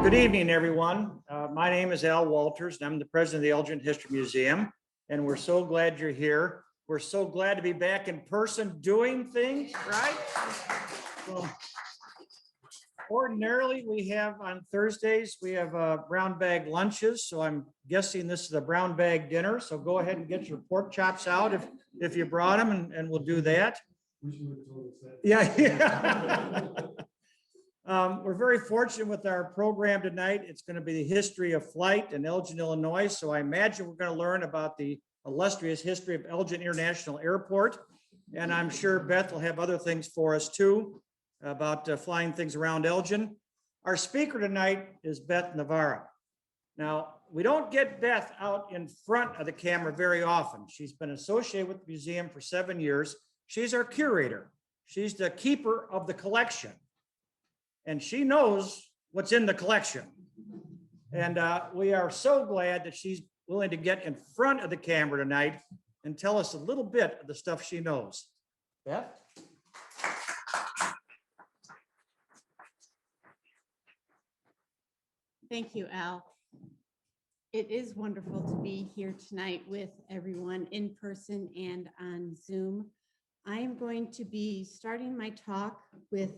Good evening, everyone. My name is Al Walters, and I'm the president of the Elgin History Museum, and we're so glad you're here. We're so glad to be back in person doing things, right? Well, ordinarily, we have on Thursdays, we have brown bag lunches, so I'm guessing this is a brown bag dinner, so go ahead and get your pork chops out if you brought them, and we'll do that. Yeah. We're very fortunate with our program tonight. It's going to be the history of flight in Elgin, Illinois. So I imagine we're going to learn about the illustrious history of Elgin International Airport. And I'm sure Beth will have other things for us too about flying things around Elgin. Our speaker tonight is Beth Nawara. Now, we don't get Beth out in front of the camera very often. She's been associated with the museum for 7 years. She's our curator. She's the keeper of the collection. And she knows what's in the collection. And we are so glad that she's willing to get in front of the camera tonight and tell us a little bit of the stuff she knows. Beth? Thank you, Al. It is wonderful to be here tonight with everyone in person and on Zoom. I am going to be starting my talk with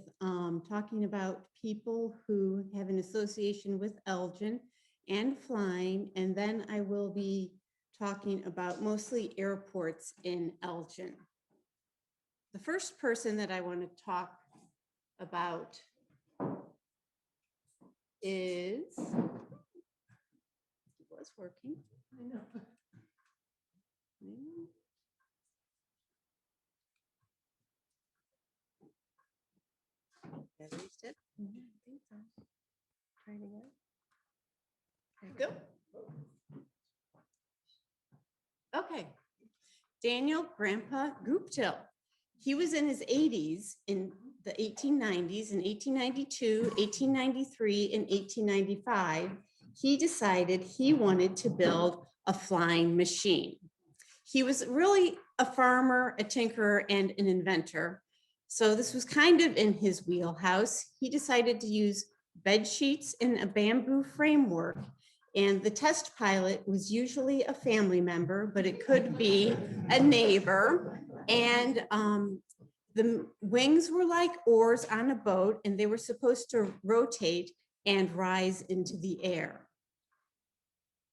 talking about people who have an association with Elgin and flying, and then I will be talking about mostly airports in Elgin. The first person that I want to talk about is, it was working, I know. At least it. I think so. Trying again. There you go. Okay. Daniel Grandpa Guptill. He was in his 80s in the 1890s. In 1892, 1893, and 1895, he decided he wanted to build a flying machine. He was really a farmer, a tinkerer, and an inventor. So this was kind of in his wheelhouse. He decided to use bed sheets in a bamboo framework, and the test pilot was usually a family member, but it could be a neighbor. And the wings were like oars on a boat, and they were supposed to rotate and rise into the air.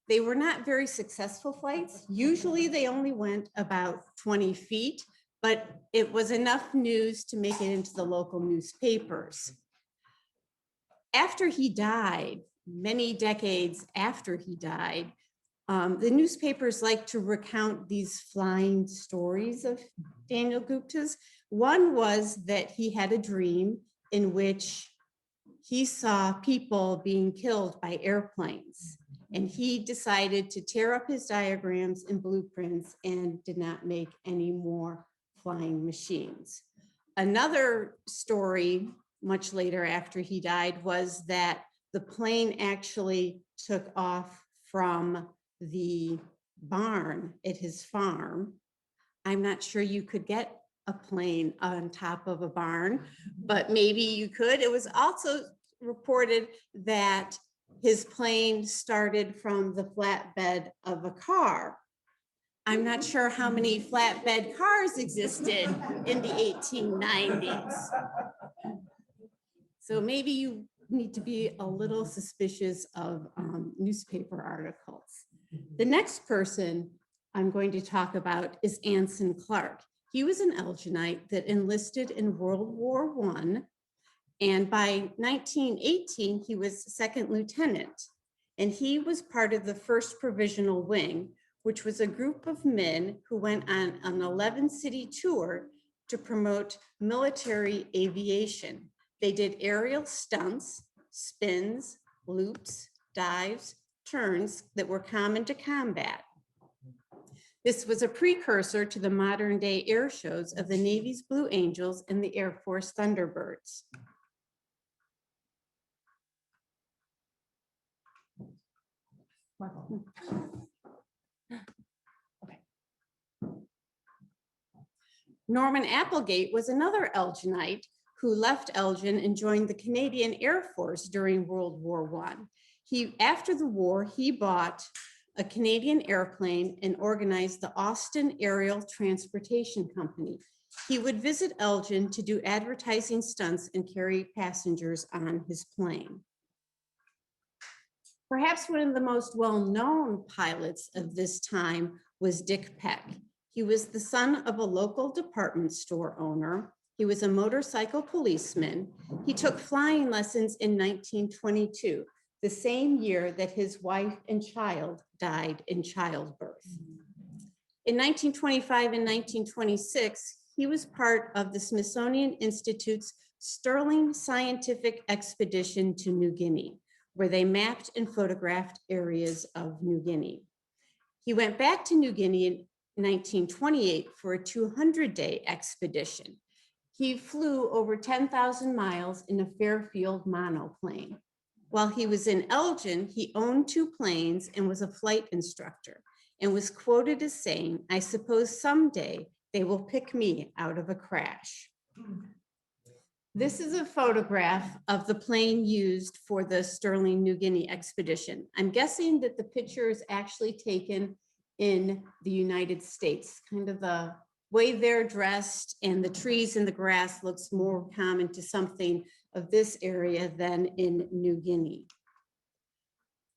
They were not very successful flights. Usually they only went about 20 feet, but it was enough news to make it into the local newspapers. After he died, many decades after he died, the newspapers like to recount these flying stories of Daniel Gupta's. One was that he had a dream in which he saw people being killed by airplanes, and he decided to tear up his diagrams and blueprints and did not make any more flying machines. Another story much later after he died was that the plane actually took off from the barn at his farm. I'm not sure you could get a plane on top of a barn, but maybe you could. It was also reported that his plane started from the flatbed of a car. I'm not sure how many flatbed cars existed in the 1890s. So maybe you need to be a little suspicious of newspaper articles. The next person I'm going to talk about is Anson Clark. He was an Elginite that enlisted in World War I, and by 1918, he was second lieutenant, and he was part of the First Provisional Wing, which was a group of men who went on an 11-city tour to promote military aviation. They did aerial stunts, spins, loops, dives, turns that were common to combat. This was a precursor to the modern day air shows of the Navy's Blue Angels and the Air Force Thunderbirds. Okay. Norman Applegate was another Elginite who left Elgin and joined the Canadian Air Force during World War I. After the war, he bought a Canadian airplane and organized the Austin Aerial Transportation Company. He would visit Elgin to do advertising stunts and carry passengers on his plane. Perhaps one of the most well-known pilots of this time was Dick Peck. He was the son of a local department store owner. He was a motorcycle policeman. He took flying lessons in 1922, the same year that his wife and child died in childbirth. In 1925 and 1926, he was part of the Smithsonian Institute's Sterling Scientific Expedition to New Guinea, where they mapped and photographed areas of New Guinea. He went back to New Guinea in 1928 for a 200-day expedition. He flew over 10,000 miles in a Fairfield monoplane. While he was in Elgin, he owned 2 planes and was a flight instructor, and was quoted as saying, "I suppose someday they will pick me out of a crash." This is a photograph of the plane used for the Sterling New Guinea expedition. I'm guessing that the picture is actually taken in the United States. Kind of the way they're dressed and the trees and the grass looks more common to something of this area than in New Guinea.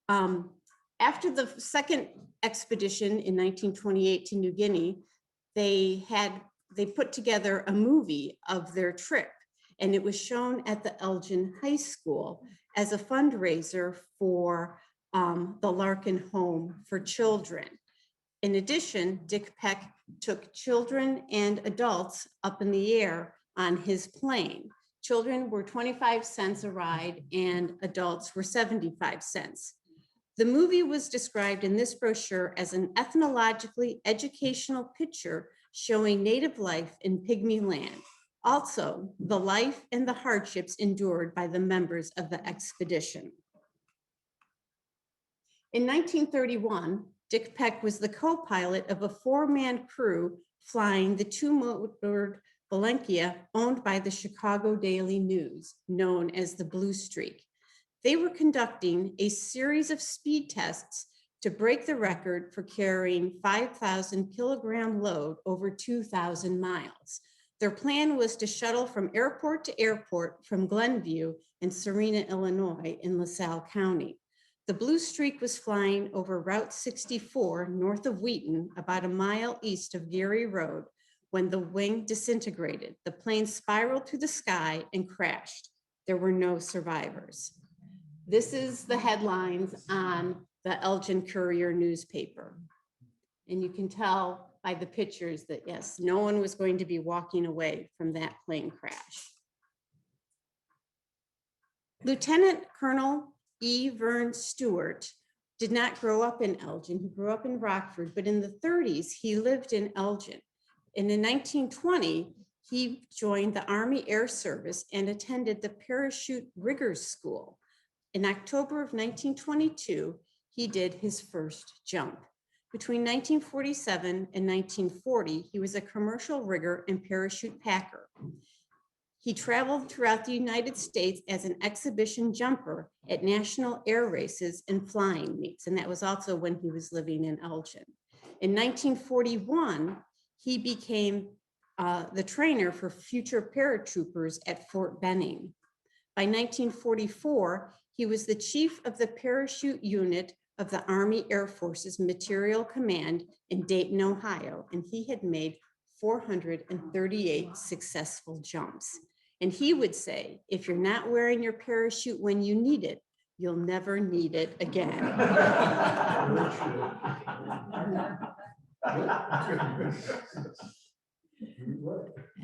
After the second expedition in 1928 to New Guinea, they put together a movie of their trip, and it was shown at the Elgin High School as a fundraiser for the Larkin Home for Children. In addition, Dick Peck took children and adults up in the air on his plane. Children were 25 cents a ride and adults were 75 cents. The movie was described in this brochure as an ethnologically educational picture showing native life in Pygmy land. Also, the life and the hardships endured by the members of the expedition. In 1931, Dick Peck was the co-pilot of a 4-man crew flying the 2-motored Valentia owned by the Chicago Daily News, known as the Blue Streak. They were conducting a series of speed tests to break the record for carrying 5,000 kilogram load over 2,000 miles. Their plan was to shuttle from airport to airport from Glenview and Serena, Illinois in LaSalle County. The Blue Streak was flying over Route 64 north of Wheaton, about a mile east of Geary Road, when the wing disintegrated. The plane spiraled through the sky and crashed. There were no survivors. This is the headlines on the Elgin Courier newspaper. And you can tell by the pictures that, yes, no one was going to be walking away from that plane crash. Lieutenant Colonel E. Vern Stewart did not grow up in Elgin. He grew up in Rockford, but in the 30s, he lived in Elgin. And in 1920, he joined the Army Air Service and attended the Parachute Riggers School. In October of 1922, he did his first jump. Between 1947 and 1940, he was a commercial rigger and parachute packer. He traveled throughout the United States as an exhibition jumper at national air races and flying meets, and that was also when he was living in Elgin. In 1941, he became the trainer for future paratroopers at Fort Benning. By 1944, he was the chief of the parachute unit of the Army Air Force's Material Command in Dayton, Ohio, and he had made 438 successful jumps. And he would say, if you're not wearing your parachute when you need it, you'll never need it again.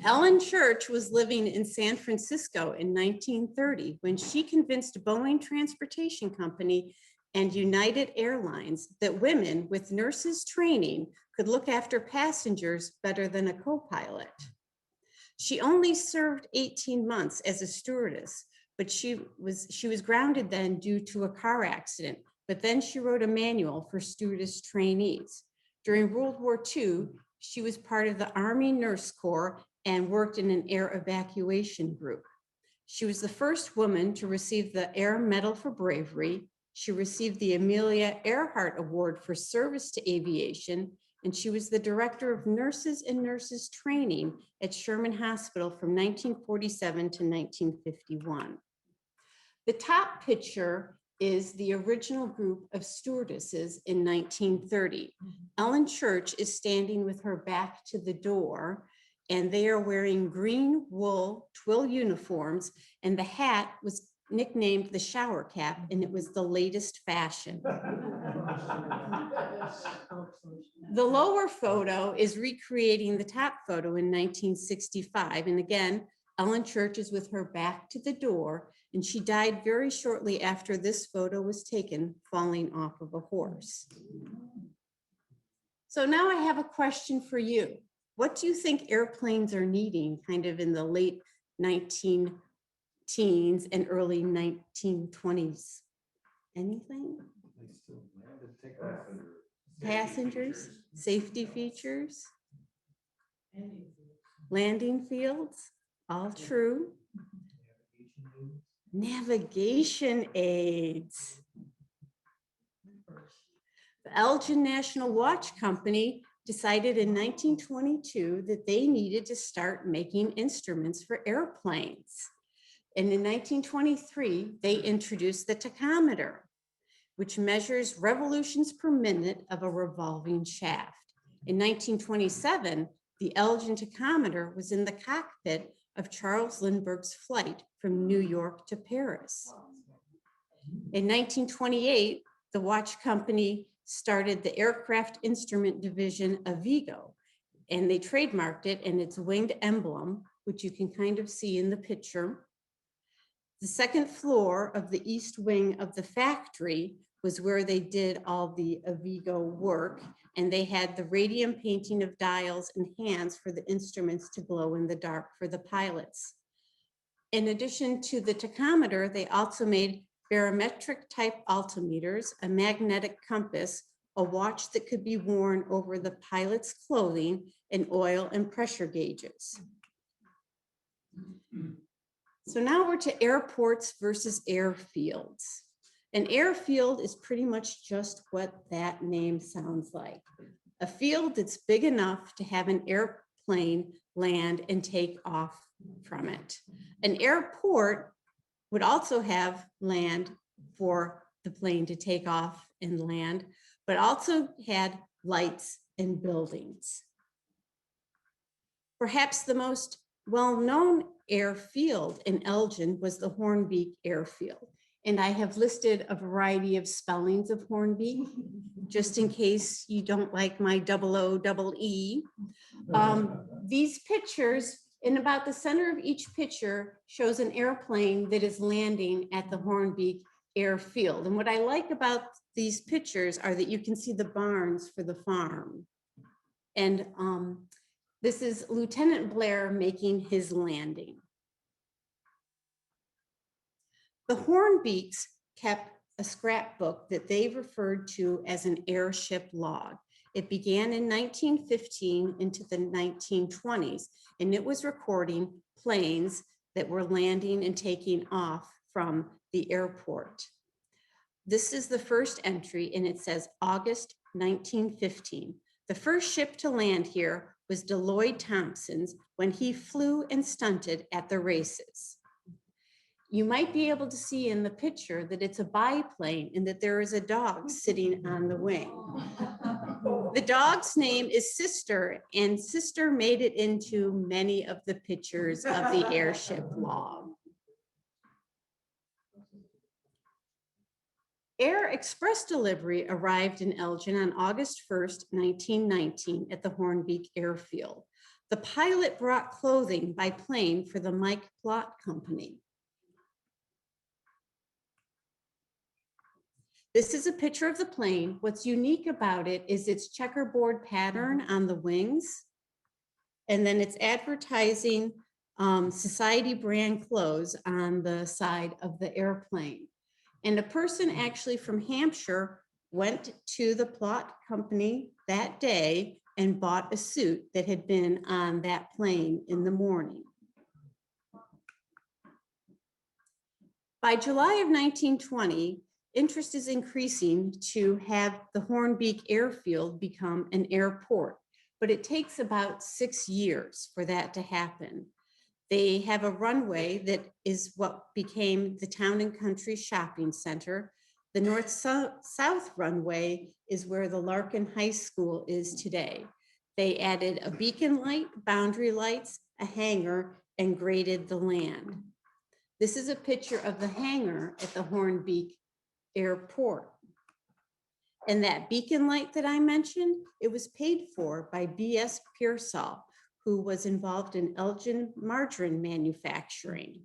Ellen Church was living in San Francisco in 1930 when she convinced Boeing Transportation Company and United Airlines that women with nurses training could look after passengers better than a co-pilot. She only served 18 months as a stewardess, but she was grounded then due to a car accident, but then she wrote a manual for stewardess trainees. During World War II, she was part of the Army Nurse Corps and worked in an air evacuation group. She was the first woman to receive the Air Medal for Bravery. She received the Amelia Earhart Award for service to aviation, and she was the director of nurses and nurses training at Sherman Hospital from 1947 to 1951. The top picture is the original group of stewardesses in 1930. Ellen Church is standing with her back to the door, and they are wearing green wool twill uniforms, and the hat was nicknamed the shower cap, and it was the latest fashion. The lower photo is recreating the top photo in 1965, and again, Ellen Church is with her back to the door, and she died very shortly after this photo was taken, falling off of a horse. So now I have a question for you. What do you think airplanes are needing kind of in the late 19-teens and early 1920s? Anything? Passengers, safety features, landing fields, all true. Navigation aids. The Elgin National Watch Company decided in 1922 that they needed to start making instruments for airplanes. And in 1923, they introduced the tachometer, which measures revolutions per minute of a revolving shaft. In 1927, the Elgin tachometer was in the cockpit of Charles Lindbergh's flight from New York to Paris. In 1928, the watch company started the aircraft instrument division Avigo, and they trademarked it and its winged emblem, which you can kind of see in the picture. The second floor of the east wing of the factory was where they did all the Avigo work, and they had the radium painting of dials and hands for the instruments to glow in the dark for the pilots. In addition to the tachometer, they also made barometric type altimeters, a magnetic compass, a watch that could be worn over the pilot's clothing, and oil and pressure gauges. So now we're to airports versus airfields. An airfield is pretty much just what that name sounds like. A field that's big enough to have an airplane land and take off from it. An airport would also have land for the plane to take off and land, but also had lights and buildings. Perhaps the most well-known airfield in Elgin was the Hoornbeek Airfield. And I have listed a variety of spellings of Hoornbeek, just in case you don't like my EE. These pictures, in about the center of each picture, shows an airplane that is landing at the Hoornbeek Airfield. And what I like about these pictures are that you can see the barns for the farm. And this is Lieutenant Blair making his landing. The Hoornbeeks kept a scrapbook that they referred to as an airship log. It began in 1915 into the 1920s, and it was recording planes that were landing and taking off from the airport. This is the first entry, and it says August 1915. The first ship to land here was Deloyd Thompson's when he flew and stunted at the races. You might be able to see in the picture that it's a biplane and that there is a dog sitting on the wing. The dog's name is Sister, and Sister made it into many of the pictures of the airship log. Air Express delivery arrived in Elgin on August 1st, 1919 at the Hoornbeek Airfield. The pilot brought clothing by plane for the Mike Plott Company. This is a picture of the plane. What's unique about it is its checkerboard pattern on the wings, and then it's advertising Society brand clothes on the side of the airplane. And a person actually from Hampshire went to the Plott Company that day, and bought a suit that had been on that plane in the morning. By July of 1920, interest is increasing to have the Hoornbeek Airfield become an airport, but it takes about 6 years for that to happen. They have a runway that is what became the Town and Country Shopping Center. The north-south runway is where the Larkin High School is today. They added a beacon light, boundary lights, a hangar, and graded the land. This is a picture of the hangar at the Hoornbeek Airport. And that beacon light that I mentioned, it was paid for by B.S. Pearsall, who was involved in Elgin margarine manufacturing.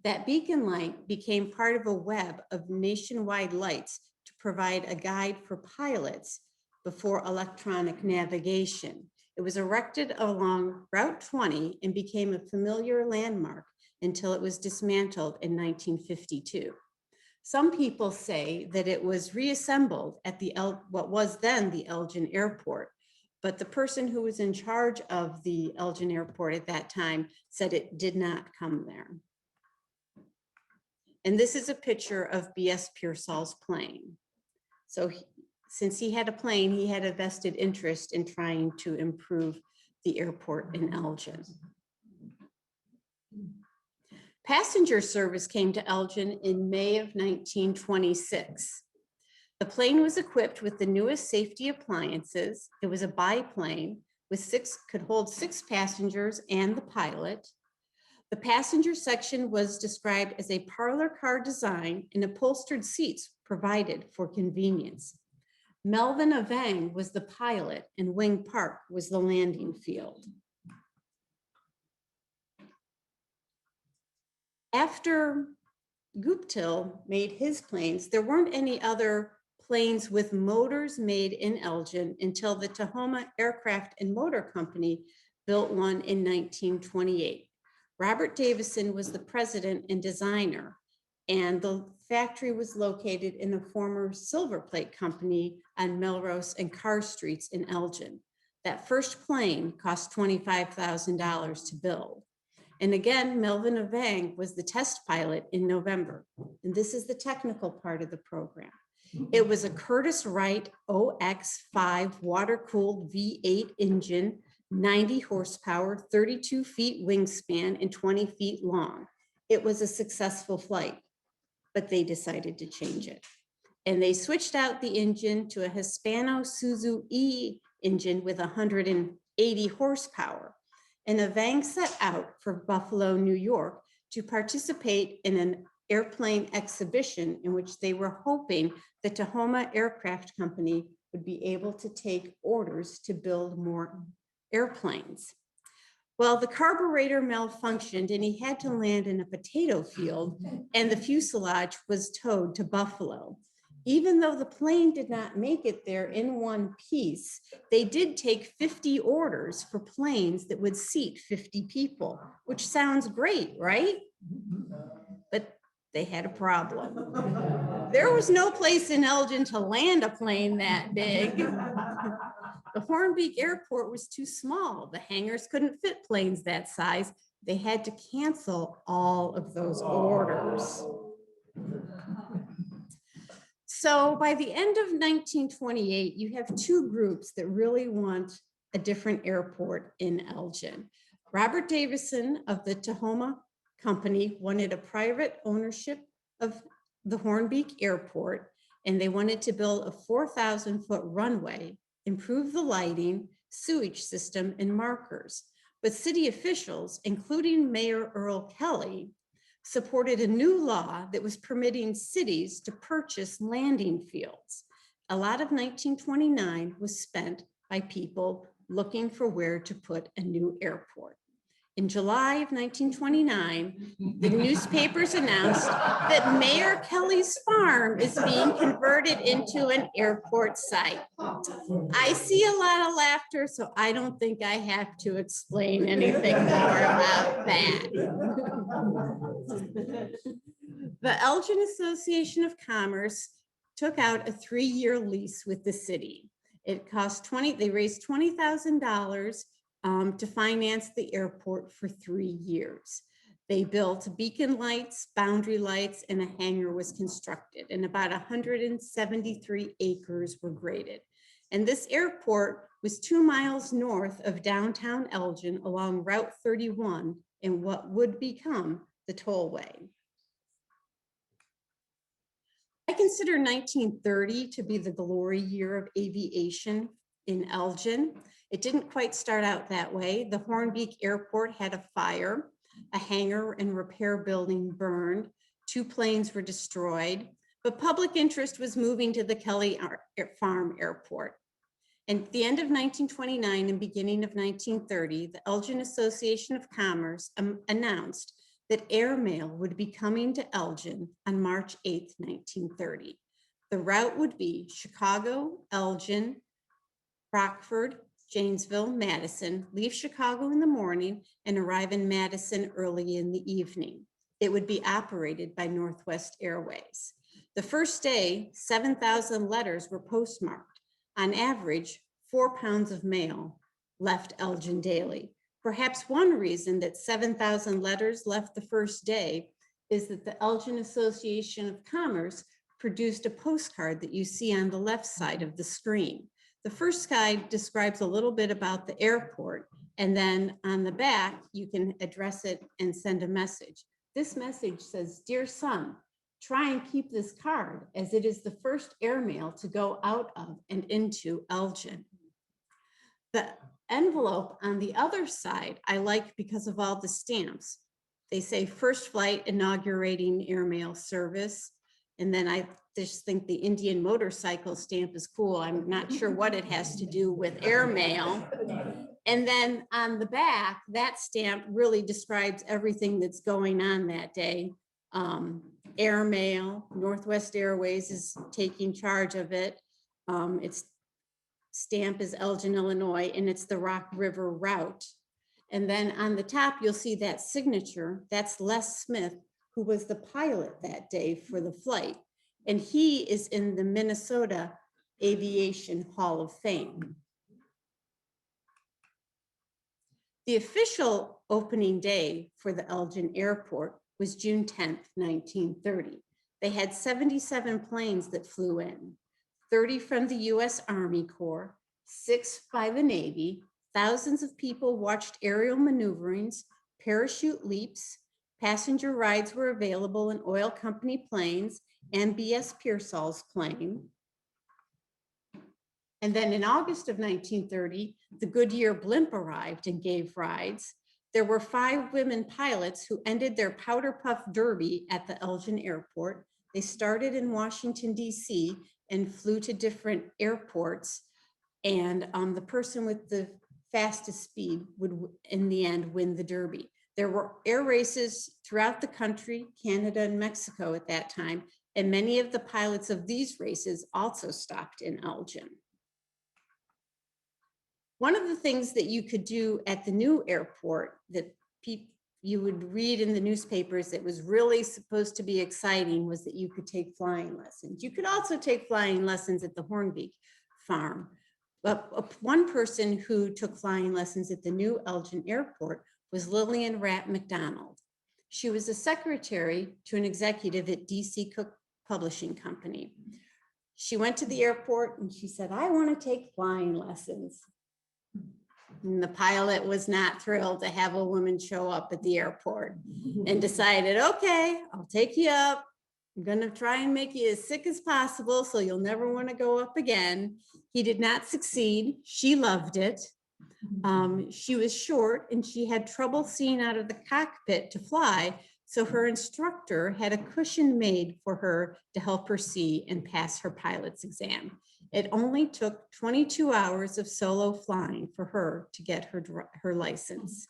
That beacon light became part of a web of nationwide lights to provide a guide for pilots before electronic navigation. It was erected along Route 20 and became a familiar landmark until it was dismantled in 1952. Some people say that it was reassembled at what was then the Elgin Airport, but the person who was in charge of the Elgin Airport at that time said it did not come there. And this is a picture of B.S. Pearsall's plane. So since he had a plane, he had a vested interest in trying to improve the airport in Elgin. Passenger service came to Elgin in May of 1926. The plane was equipped with the newest safety appliances. It was a biplane with could hold 6 passengers and the pilot. The passenger section was described as a parlor car design and upholstered seats provided for convenience. Melvin Avang was the pilot and Wing Park was the landing field. After Guptill made his planes, there weren't any other planes with motors made in Elgin until the Tahoma Aircraft and Motor Company built one in 1928. Robert Davison was the president and designer, and the factory was located in a former silver plate company on Melrose and Carr Streets in Elgin. That first plane cost $25,000 to build. And again, Melvin Avang was the test pilot in November. And this is the technical part of the program. It was a Curtiss Wright OX5 water-cooled V8 engine, 90 horsepower, 32 feet wingspan, and 20 feet long. It was a successful flight, but they decided to change it. And they switched out the engine to a Hispano-Suzu E engine with 180 horsepower. And Avang set out for Buffalo, New York to participate in an airplane exhibition in which they were hoping the Tahoma Aircraft Company would be able to take orders to build more airplanes. Well, the carburetor malfunctioned and he had to land in a potato field and the fuselage was towed to Buffalo. Even though the plane did not make it there in one piece, they did take 50 orders for planes that would seat 50 people, which sounds great, right? But they had a problem. There was no place in Elgin to land a plane that big. The Hoornbeek Airport was too small. The hangars couldn't fit planes that size. They had to cancel all of those orders. So by the end of 1928, you have 2 groups that really want a different airport in Elgin. Robert Davison of the Tahoma Company wanted a private ownership of the Hoornbeek Airport, and they wanted to build a 4,000-foot runway, improve the lighting, sewage system, and markers. But city officials, including Mayor Earl Kelly, supported a new law that was permitting cities to purchase landing fields. A lot of 1929 was spent by people looking for where to put a new airport. In July of 1929, the newspapers announced that Mayor Kelly's farm is being converted into an airport site. I see a lot of laughter, so I don't think I have to explain anything more about that. The Elgin Association of Commerce took out a 3-year lease with the city. It cost they raised $20,000 to finance the airport for 3 years. They built beacon lights, boundary lights, and a hangar was constructed, and about 173 acres were graded. And this airport was 2 miles north of downtown Elgin along Route 31 in what would become the tollway. I consider 1930 to be the glory year of aviation in Elgin. It didn't quite start out that way. The Hoornbeek Airport had a fire, a hangar and repair building burned, 2 planes were destroyed, but public interest was moving to the Kelly Farm Airport. And at the end of 1929 and beginning of 1930, the Elgin Association of Commerce announced that airmail would be coming to Elgin on March 8th, 1930. The route would be Chicago, Elgin, Rockford, Janesville, Madison, leave Chicago in the morning and arrive in Madison early in the evening. It would be operated by Northwest Airways. The first day, 7,000 letters were postmarked. On average, 4 pounds of mail left Elgin daily. Perhaps one reason that 7,000 letters left the first day is that the Elgin Association of Commerce produced a postcard that you see on the left side of the screen. The first guide describes a little bit about the airport, and then on the back, you can address it and send a message. This message says, "Dear son, try and keep this card as it is the first airmail to go out of and into Elgin." The envelope on the other side, I like because of all the stamps. They say first flight inaugurating airmail service. And then I just think the Indian motorcycle stamp is cool. I'm not sure what it has to do with airmail. And then on the back, that stamp really describes everything that's going on that day. Airmail, Northwest Airways is taking charge of it. Its stamp is Elgin, Illinois, and it's the Rock River route. And then on the top, you'll see that signature. That's Les Smith, who was the pilot that day for the flight. And he is in the Minnesota Aviation Hall of Fame. The official opening day for the Elgin Airport was June 10th, 1930. They had 77 planes that flew in, 30 from the US Army Corps, 6 by the Navy. Thousands of people watched aerial maneuverings, parachute leaps, passenger rides were available in oil company planes and B.S. Pearsall's plane. And then in August of 1930, the Goodyear blimp arrived and gave rides. There were 5 women pilots who ended their powder puff derby at the Elgin Airport. They started in Washington, D.C. and flew to different airports. And the person with the fastest speed would, in the end, win the derby. There were air races throughout the country, Canada and Mexico at that time, and many of the pilots of these races also stopped in Elgin. One of the things that you could do at the new airport that you would read in the newspapers that was really supposed to be exciting was that you could take flying lessons. You could also take flying lessons at the Hoornbeek farm. But one person who took flying lessons at the new Elgin Airport was Lillian Ratt McDonald. She was a secretary to an executive at DC Cook Publishing Company. She went to the airport and she said, "I want to take flying lessons." And the pilot was not thrilled to have a woman show up at the airport and decided, "Okay, I'll take you up. I'm going to try and make you as sick as possible so you'll never want to go up again." He did not succeed. She loved it. She was short and she had trouble seeing out of the cockpit to fly. So her instructor had a cushion made for her to help her see and pass her pilot's exam. It only took 22 hours of solo flying for her to get her license.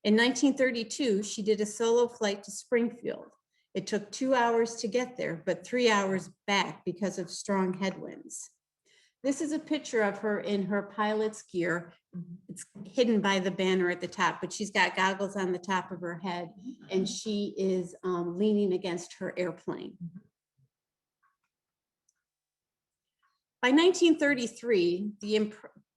In 1932, she did a solo flight to Springfield. It took 2 hours to get there, but 3 hours back because of strong headwinds. This is a picture of her in her pilot's gear. It's hidden by the banner at the top, but she's got goggles on the top of her head and she is leaning against her airplane. By 1933,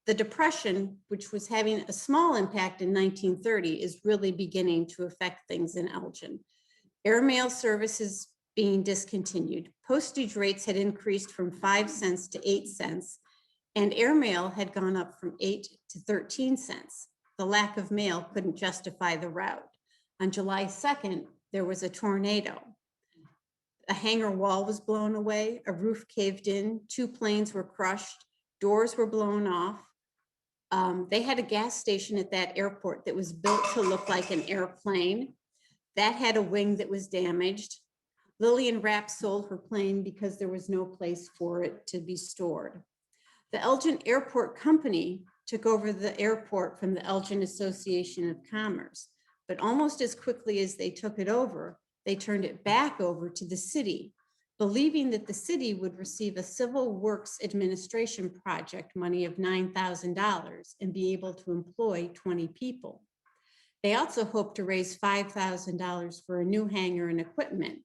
the Depression, which was having a small impact in 1930, is really beginning to affect things in Elgin. Airmail services being discontinued. Postage rates had increased from 5 cents to 8 cents, and airmail had gone up from 8 to 13 cents. The lack of mail couldn't justify the route. On July 2nd, there was a tornado. A hangar wall was blown away, a roof caved in, 2 planes were crushed, doors were blown off. They had a gas station at that airport that was built to look like an airplane. That had a wing that was damaged. Lillian Rapp sold her plane because there was no place for it to be stored. The Elgin Airport Company took over the airport from the Elgin Association of Commerce, but almost as quickly as they took it over, they turned it back over to the city, believing that the city would receive a Civil Works Administration project money of $9,000 and be able to employ 20 people. They also hoped to raise $5,000 for a new hangar and equipment,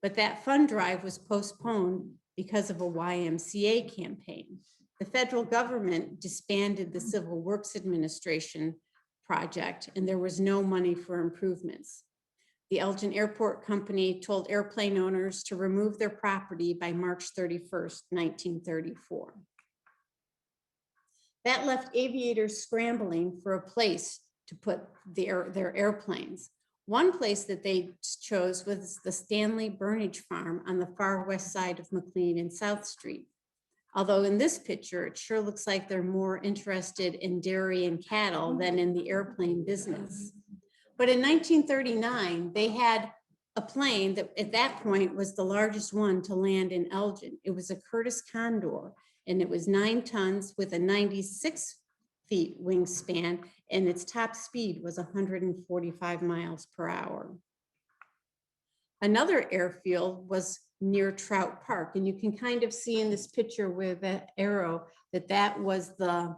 but that fund drive was postponed because of a YMCA campaign. The federal government disbanded the Civil Works Administration project, and there was no money for improvements. The Elgin Airport Company told airplane owners to remove their property by March 31st, 1934. That left aviators scrambling for a place to put their airplanes. One place that they chose was the Stanley Burnage Farm on the far west side of McLean and South Street. Although in this picture, it sure looks like they're more interested in dairy and cattle than in the airplane business. But in 1939, they had a plane that at that point was the largest one to land in Elgin. It was a Curtiss Condor, and it was 9 tons with a 96 feet wingspan, and its top speed was 145 miles per hour. Another airfield was near Trout Park, and you can kind of see in this picture with the arrow that that was the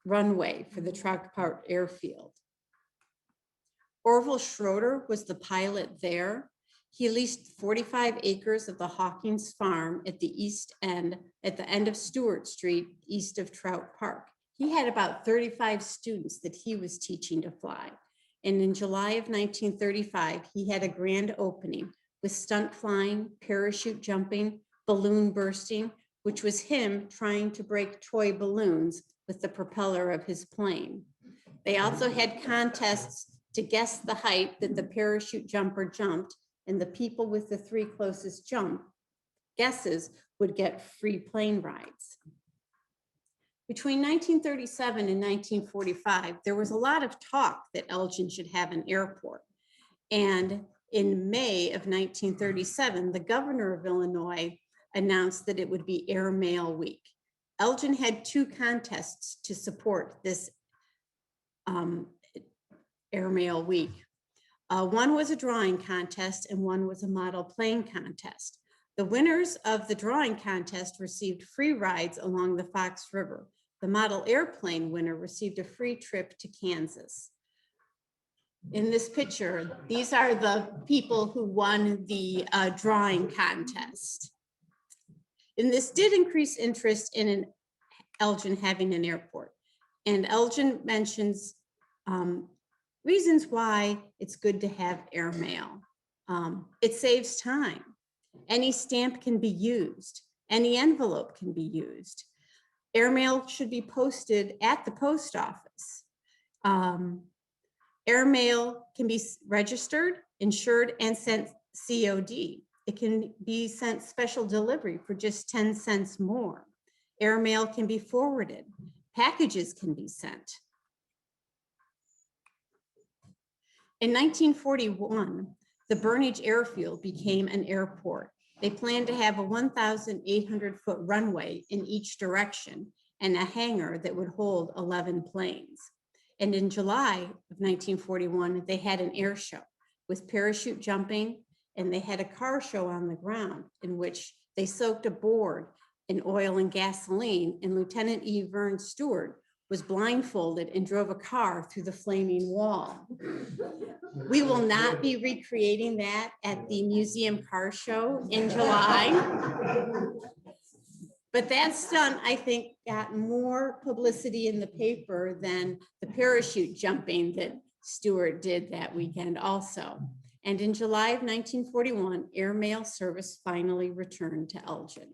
runway for the Trout Park airfield. Orville Schroeder was the pilot there. He leased 45 acres of the Hawkins farm at the east end, at the end of Stewart Street, east of Trout Park. He had about 35 students that he was teaching to fly. And in July of 1935, he had a grand opening with stunt flying, parachute jumping, balloon bursting, which was him trying to break toy balloons with the propeller of his plane. They also had contests to guess the height that the parachute jumper jumped, and the people with the 3 closest jump guesses would get free plane rides. Between 1937 and 1945, there was a lot of talk that Elgin should have an airport. And in May of 1937, the governor of Illinois announced that it would be Airmail Week. Elgin had 2 contests to support this Airmail Week. One was a drawing contest and one was a model plane contest. The winners of the drawing contest received free rides along the Fox River. The model airplane winner received a free trip to Kansas. In this picture, these are the people who won the drawing contest. And this did increase interest in Elgin having an airport. And Elgin mentions reasons why it's good to have airmail. It saves time. Any stamp can be used. Any envelope can be used. Airmail should be posted at the post office. Airmail can be registered, insured, and sent COD. It can be sent special delivery for just 10 cents more. Airmail can be forwarded. Packages can be sent. In 1941, the Burnage Airfield became an airport. They planned to have a 1,800-foot runway in each direction and a hangar that would hold 11 planes. And in July of 1941, they had an air show with parachute jumping, and they had a car show on the ground in which they soaked a board in oil and gasoline, and Lieutenant E. Vern Stewart was blindfolded and drove a car through the flaming wall. We will not be recreating that at the museum car show in July. But that stunt, I think, got more publicity in the paper than the parachute jumping that Stewart did that weekend also. And in July of 1941, airmail service finally returned to Elgin.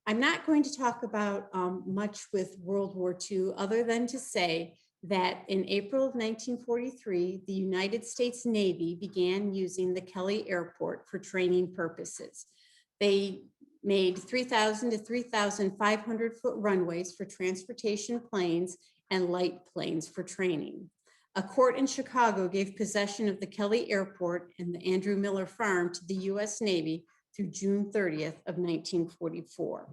I'm not going to talk about much with World War II, other than to say that in April of 1943, the United States Navy began using the Kelly Airport for training purposes. They made 3,000 to 3,500 foot runways for transportation planes and light planes for training. A court in Chicago gave possession of the Kelly Airport and the Andrew Miller Farm to the US Navy through June 30th of 1944.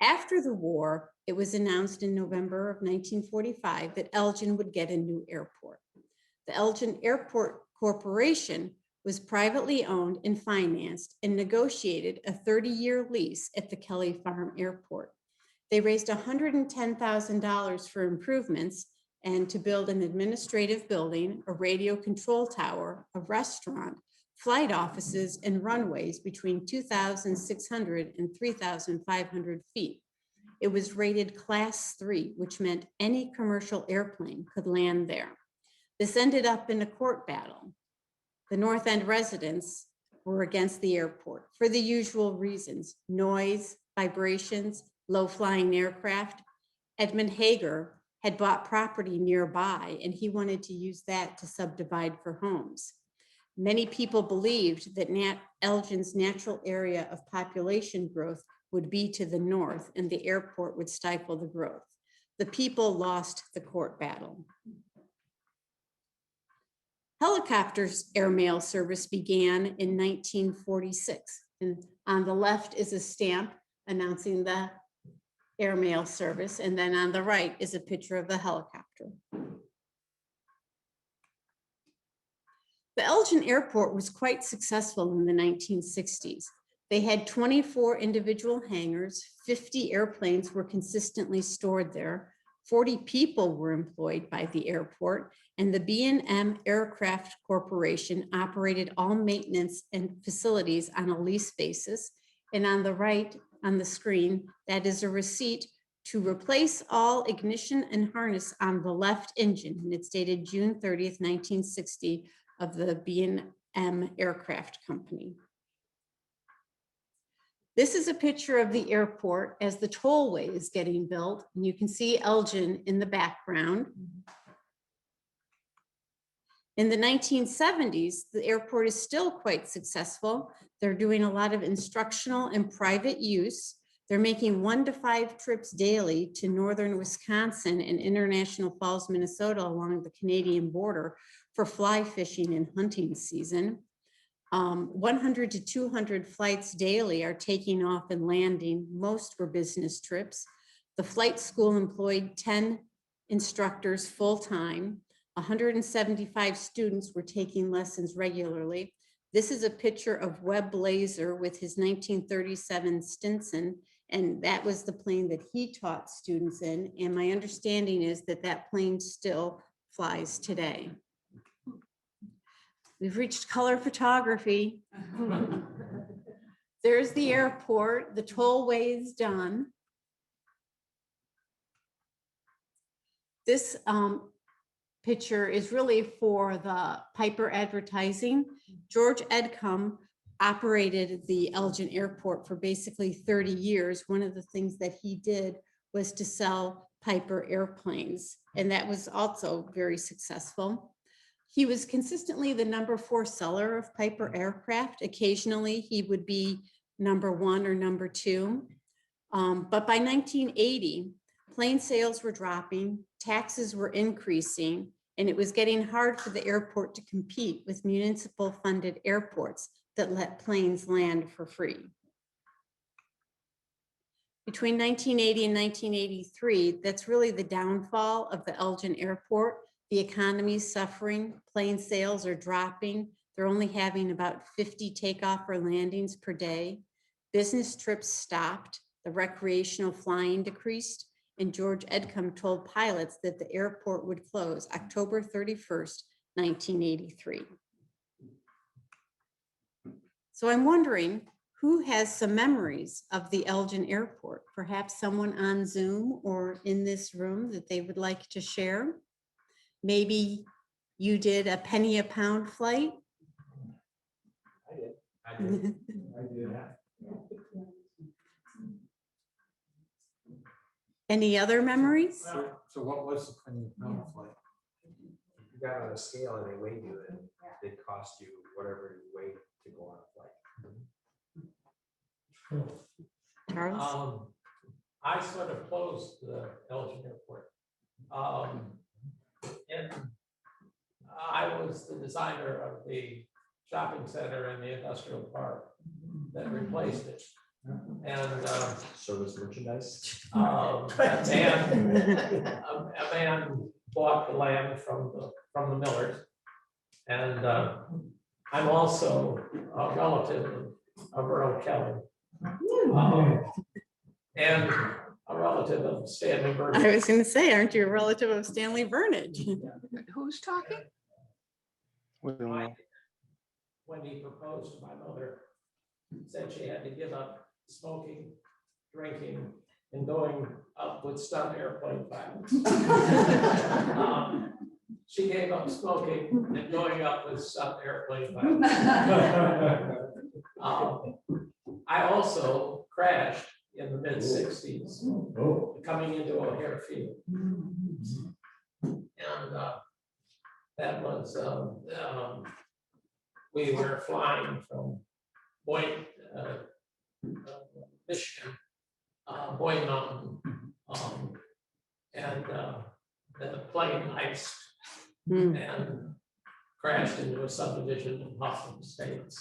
After the war, it was announced in November of 1945 that Elgin would get a new airport. The Elgin Airport Corporation was privately owned and financed and negotiated a 30-year lease at the Kelly Farm Airport. They raised $110,000 for improvements and to build an administrative building, a radio control tower, a restaurant, flight offices, and runways between 2,600 and 3,500 feet. It was rated Class 3, which meant any commercial airplane could land there. This ended up in a court battle. The North End residents were against the airport for the usual reasons: noise, vibrations, low-flying aircraft. Edmund Hager had bought property nearby, and he wanted to use that to subdivide for homes. Many people believed that Elgin's natural area of population growth would be to the north, and the airport would stifle the growth. The people lost the court battle. Helicopters airmail service began in 1946. And on the left is a stamp announcing the airmail service. And then on the right is a picture of the helicopter. The Elgin Airport was quite successful in the 1960s. They had 24 individual hangars, 50 airplanes were consistently stored there, 40 people were employed by the airport, and the B&M Aircraft Corporation operated all maintenance and facilities on a lease basis. And on the right on the screen, that is a receipt to replace all ignition and harness on the left engine. And it's dated June 30th, 1960 of the B&M Aircraft Company. This is a picture of the airport as the tollway is getting built, and you can see Elgin in the background. In the 1970s, the airport is still quite successful. They're doing a lot of instructional and private use. They're making 1 to 5 trips daily to northern Wisconsin and International Falls, Minnesota along the Canadian border for fly fishing and hunting season. 100 to 200 flights daily are taking off and landing. Most were business trips. The flight school employed 10 instructors full-time. 175 students were taking lessons regularly. This is a picture of Webb Blazer with his 1937 Stinson, and that was the plane that he taught students in. And my understanding is that that plane still flies today. We've reached color photography. There's the airport. The tollway is done. This picture is really for the Piper advertising. George Edcombe operated the Elgin Airport for basically 30 years. One of the things that he did was to sell Piper airplanes, and that was also very successful. He was consistently the #4 seller of Piper aircraft. Occasionally, he would be #1 or #2. But by 1980, plane sales were dropping, taxes were increasing, and it was getting hard for the airport to compete with municipal funded airports that let planes land for free. Between 1980 and 1983, that's really the downfall of the Elgin Airport. The economy is suffering, plane sales are dropping. They're only having about 50 takeoff or landings per day. Business trips stopped, the recreational flying decreased, and George Edcombe told pilots that the airport would close October 31st, 1983. So I'm wondering, Who has some memories of the Elgin Airport? Perhaps someone on Zoom or in this room that they would like to share? Maybe you did a penny a pound flight? I did. Any other memories? So what was the penny pound flight? You got on a scale and they weighed you and they cost you whatever you weigh to go on a flight. Charles? I sort of closed the Elgin Airport. And I was the designer of the shopping center and the industrial park that replaced it. And Service merchandise. a man bought the land from the Millers. And I'm also a relative of Earl Kelly. And a relative of Stanley I Burnett. was going to say, aren't you a relative of Stanley Burnett? Who's talking? When he proposed to my mother, said she had to give up smoking, drinking, and going up with stunt airplane pilots. She gave up smoking and going up with stunt airplane pilots. I also crashed in the mid-60s, coming into O'Hare Field. And that was, we were flying from Boyd, Michigan, Boyd Mountain, and the plane iced and crashed into a subdivision in Hoffman Estates.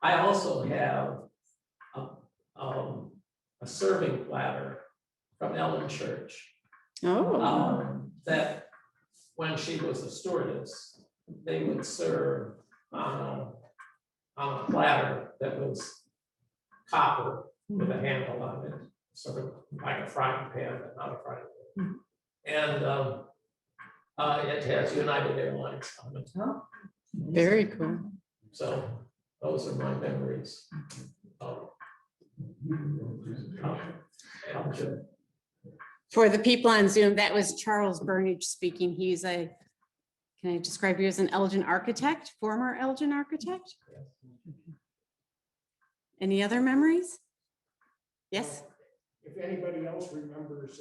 I also have a serving platter from Ellen Church. Oh, That when she was a stewardess, they would serve on a platter that was copper with a handle on it, sort of like a frying pan, but not a frying pan. And it has United Airlines on it. very cool. So those are my memories of Elgin. For the people on Zoom, that was Charles Burnage speaking. He's can I describe you as an Elgin architect, former Elgin architect? Any other memories? Yes? If anybody else remembers,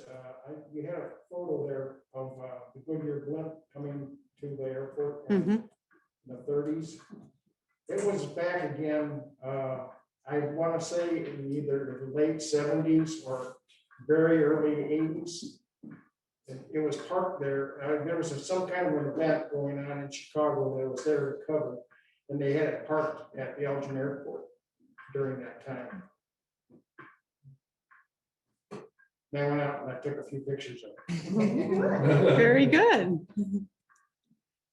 you had a photo there of the Goodyear blimp coming to the airport in the 30s. It was back again, I want to say in either the late 70s or very early 80s. It was parked there. There was some kind of an event going on in Chicago that was there to cover, and they had it parked at the Elgin Airport during that time. And I went out and I took a few pictures of it. Very good.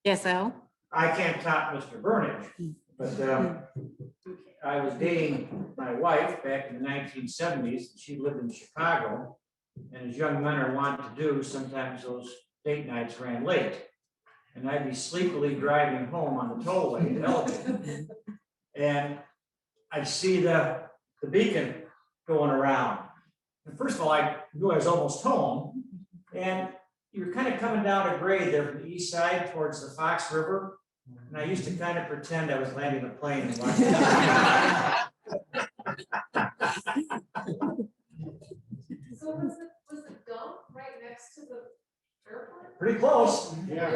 Yes, Al? I can't top Mr. Burnage, but I was dating my wife back in the 1970s. She lived in Chicago, and as young men are wont to do, sometimes those date nights ran late. And I'd be sleepily driving home on the tollway to Elgin, and I'd see the beacon going around. And first of all, I knew I was almost home, and you're kind of coming down a grade there from the east side towards the Fox River. And I used to kind of pretend I was landing a plane and watching. So was the dump right next to the airport? Pretty close. Yeah.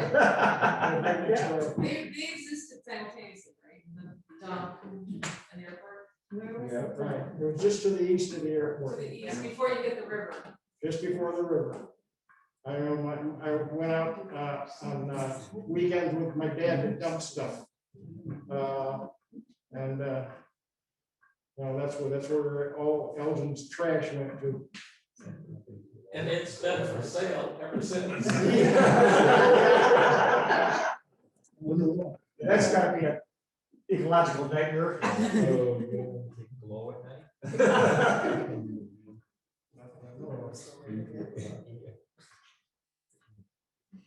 They existed simultaneously, right? The dump and the airport. Where was it? Right. It was just to the east of the To airport, the east, before you get the river. just before the river. I went out on weekends with my dad to dump stuff. Well, that's where all Elgin's trash went to. And it's been for sale ever since. That's gotta be an ecological nightmare. Glow at night.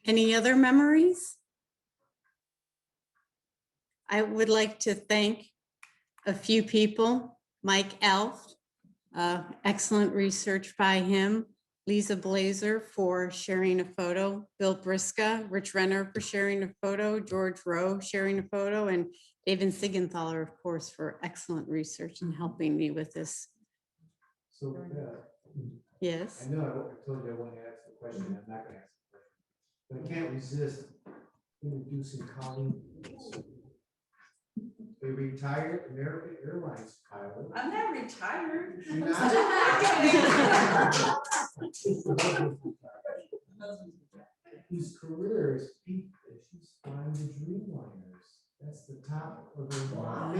Any other memories? I would like to thank a few people. Mike Elf, excellent research by him. Lisa Blazer for sharing a photo. Bill Briska, Rich Renner for sharing a photo. George Rowe sharing a photo. And David Sigenthaler, of course, for excellent research and helping me with this. So, Yes. I know I told you I wanted to ask the question, I'm not gonna ask the question. But I can't resist introducing Colleen. A retired American Airlines pilot. I'm not retired. You're not? Whose career is peak, she's flying the Dreamliners. That's the top of the line.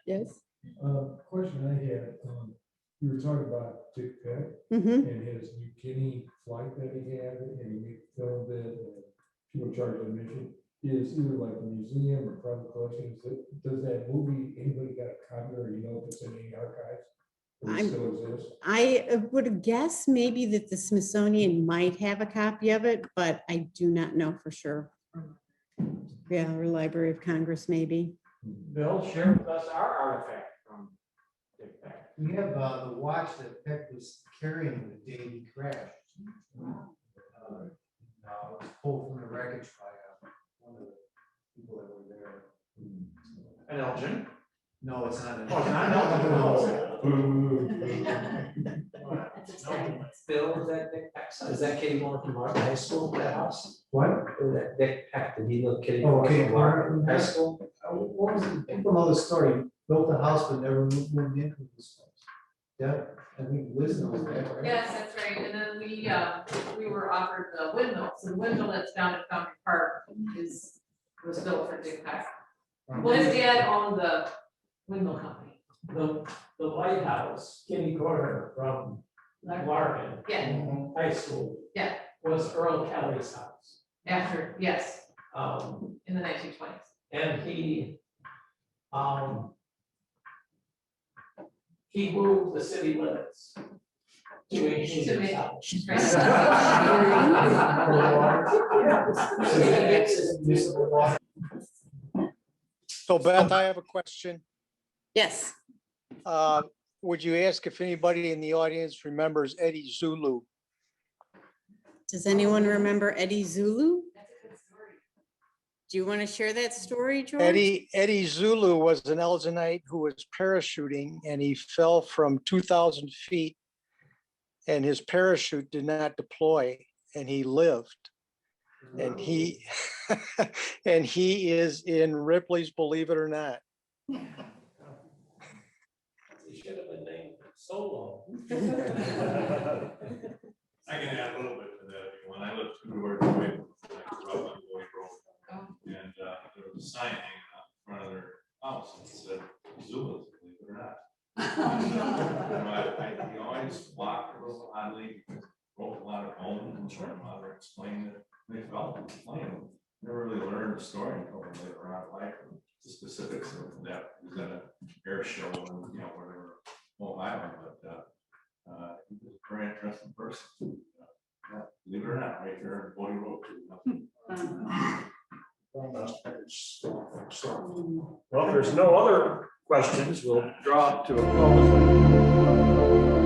Yes. Question I had, you were talking about Dick Peck Mhm. and his New Guinea flight that he had, and he filmed it, and people charged admission. Is either like a museum or private collection, does that movie, anybody got a copy, or you know if it's in any archives? Or it still exists? I would guess maybe that the Smithsonian might have a copy of it, but I do not know for sure. Yeah, or Library of Congress, maybe. Bill, share with us our artifact from Dick Peck. We have the watch that Peck was carrying the day he crashed. Now it was pulled from the wreckage by one of the people that were there. An Elgin. No, it's not. Oh, it's not? No. Bill, is that Dick Peck? Is that Kitty Moore from Martin High School, that house? What? Or that Dick Peck, did he know Kitty Oh, Moore Kitty from Moore. Martin High School? What was it? People know the story. Built a house but never moved into this place. Yeah, I think Liz knows that, right? Yes, that's right. And then we were offered the windmill. So the windmill that's down at Fountain Park was built for Dick Peck. Well, his dad owned the windmill company. The lighthouse, Kitty Corner from Larkin Yeah, High School. Yeah. Was Earl Kelly's house. after, yes, Um, in the 1920s. and he moved the city limits to include To his make- house. So Beth, I have a question. Yes. Would you ask if anybody in the audience remembers Eddie Zulu? Does anyone remember Eddie Zulu? That's a good story. Do you want to share that story, George? Eddie Zulu was an Elginite who was parachuting, and he fell from 2,000 feet and his parachute did not deploy, and he lived. And he and he is in Ripley's Believe It or Not. He should have been named Solo. I can add a little bit to that if you want. I live 2 doors away from Road. And there was a sign hanging out in front of their house and it said, Zulus, believe it or not. He always walked a little oddly, because he broke a lot of bones and showed him how to explain it. They felt the plane. Never really learned the story until later on in life. The specifics of that was at an air show and whatever, Long Island, but he was a very interesting person. Believe it or not, right there in Bodie Road. Well, if there's no other questions, we'll draw to a close.